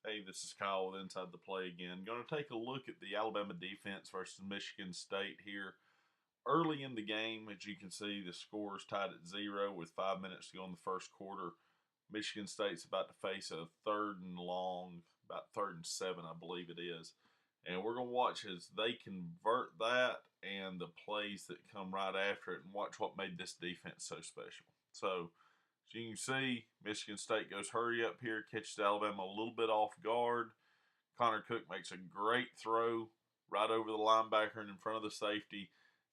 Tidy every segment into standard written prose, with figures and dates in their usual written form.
Hey, this is Kyle with Inside the Play again. Going to take a look at the Alabama defense versus Michigan State here. Early in the game, as you can see, the score is tied at 0 with 5 minutes to go in the first quarter. Michigan State's about to face a third and long, about third and 7, I believe it is. And we're going to watch as they convert that and the plays that come right after it and watch what made this defense so special. So, as you can see, Michigan State goes hurry up here, catches Alabama a little bit off guard. Connor Cook makes a great throw right over the linebacker and in front of the safety,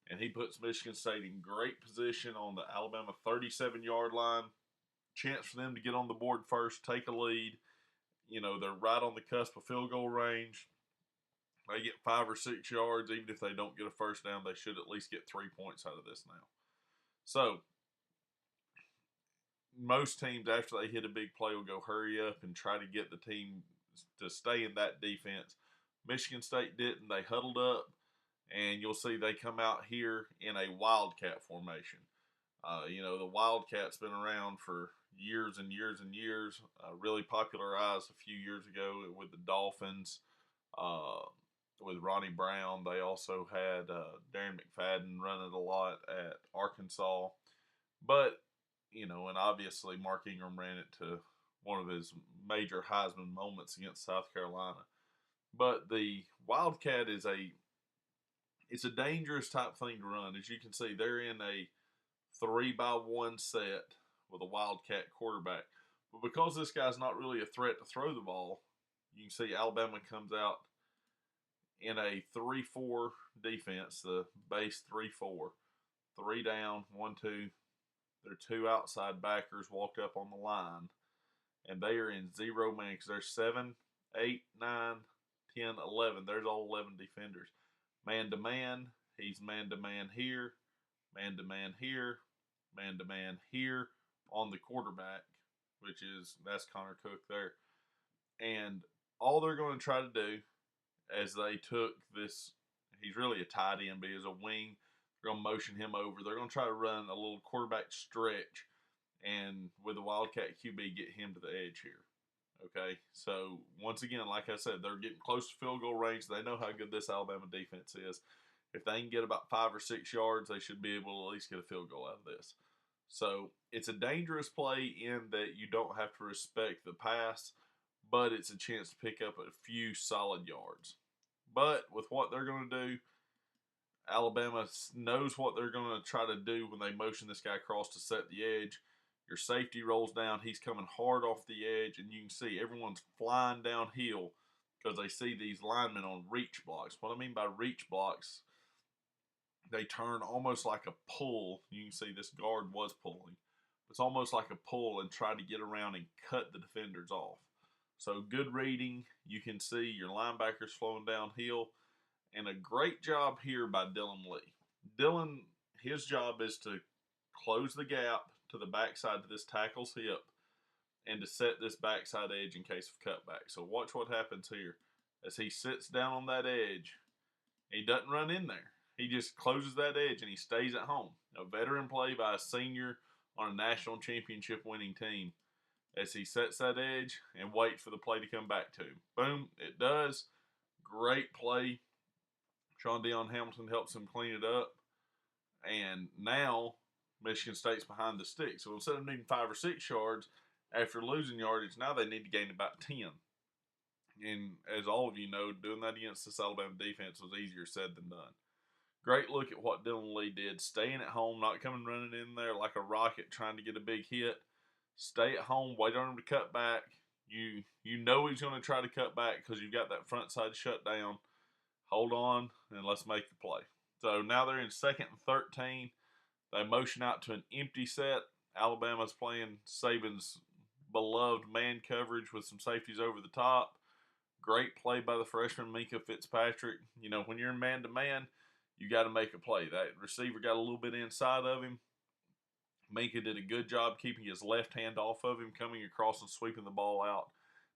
and he puts Michigan State in great position on the Alabama 37-yard line. Chance for them to get on the board first, take a lead. You know, they're right on the cusp of field goal range. They get 5 or 6 yards. Even if they don't get a first down, they should at least get 3 points out of this now. So, most teams, after they hit a big play, will go hurry up and try to get the team to stay in that defense. Michigan State didn't. They huddled up, and you'll see they come out here in a wildcat formation. The wildcat's been around for years and years and years. Really popularized a few years ago with the Dolphins, with Ronnie Brown. They also had Darren McFadden running a lot at Arkansas. But and obviously Mark Ingram ran it to one of his major Heisman moments against South Carolina. But the Wildcat it's a dangerous type thing to run. As you can see, they're in a 3-by-1 set with a Wildcat quarterback. But because this guy's not really a threat to throw the ball, you can see Alabama comes out in a 3-4 defense, the base 3-4. 3 down, 1-2. Their 2 outside backers walked up on the line, and they are in 0 man because there's 7, 8, 9, 10, 11. There's all 11 defenders. Man to man, he's man to man here, man to man here, man to man here on the quarterback, that's Connor Cook there. And all they're going to try to do, as they took this, he's really a tight end, but he's a wing. They're going to motion him over. They're going to try to run a little quarterback stretch and with the Wildcat QB get him to the edge here. Okay, so once again, like I said, they're getting close to field goal range. They know how good this Alabama defense is. If they can get about 5 or 6 yards, they should be able to at least get a field goal out of this. So it's a dangerous play in that you don't have to respect the pass, but it's a chance to pick up a few solid yards. But with what they're going to do, Alabama knows what they're going to try to do when they motion this guy across to set the edge. Your safety rolls down. He's coming hard off the edge, and you can see everyone's flying downhill because they see these linemen on reach blocks. What I mean by reach blocks, they turn almost like a pull. You can see this guard was pulling. It's almost like a pull and try to get around and cut the defenders off. So good reading. You can see your linebackers flowing downhill. And a great job here by Dylan Lee. Dylan, his job is to close the gap to the backside of this tackle's hip and to set this backside edge in case of cutback. So watch what happens here. As he sits down on that edge, he doesn't run in there. He just closes that edge and he stays at home. A veteran play by a senior on a national championship winning team as he sets that edge and waits for the play to come back to him. Boom, it does. Great play. Sean Dion Hamilton helps him clean it up. And now Michigan State's behind the stick. So instead of needing 5 or 6 yards after losing yardage, now they need to gain about 10. And as all of you know, doing that against this Alabama defense was easier said than done. Great look at what Dylan Lee did. Staying at home, not coming running in there like a rocket trying to get a big hit. Stay at home, wait on him to cut back. You know he's going to try to cut back because you've got that front side shut down. Hold on, and let's make the play. So now they're in 2nd and 13. They motion out to an empty set. Alabama's playing Saban's beloved man coverage with some safeties over the top. Great play by the freshman Minkah Fitzpatrick. When you're in man-to-man, you got to make a play. That receiver got a little bit inside of him. Minkah did a good job keeping his left hand off of him, coming across and sweeping the ball out.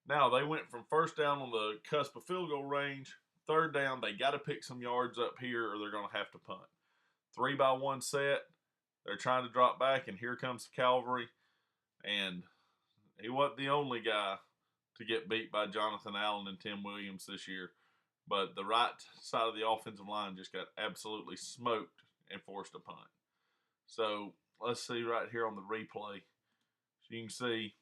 Now, they went from first down on the cusp of field goal range. 3rd down, they got to pick some yards up here or they're going to have to punt. 3-by-1 set. They're trying to drop back, and here comes the cavalry. And he wasn't the only guy to get beat by Jonathan Allen and Tim Williams this year. But the right side of the offensive line just got absolutely smoked and forced a punt. So let's see right here on the replay. So you can see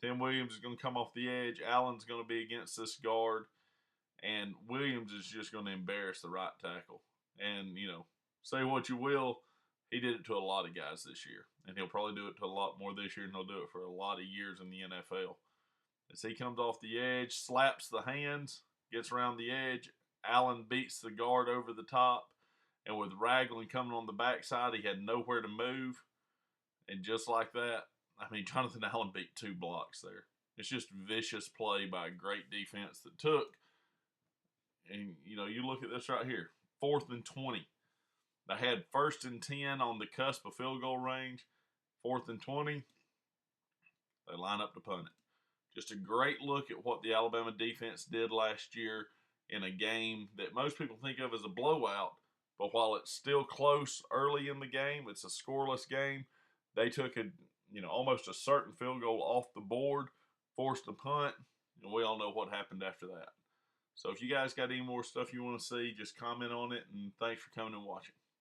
Tim Williams is going to come off the edge. Allen's going to be against this guard. And Williams is just going to embarrass the right tackle. And, say what you will, he did it to a lot of guys this year. And he'll probably do it to a lot more this year, and he'll do it for a lot of years in the NFL. As he comes off the edge, slaps the hands, gets around the edge. Allen beats the guard over the top. And with Ragland coming on the backside, he had nowhere to move. And just like that, Jonathan Allen beat 2 blocks there. It's just vicious play by a great defense that took. And, you look at this right here. 4th and 20. They had 1st and 10 on the cusp of field goal range. 4th and 20. They line up to punt it. Just a great look at what the Alabama defense did last year in a game that most people think of as a blowout. But while it's still close early in the game, it's a scoreless game. They took almost a certain field goal off the board, forced a punt, and we all know what happened after that. So if you guys got any more stuff you want to see, just comment on it, and thanks for coming and watching.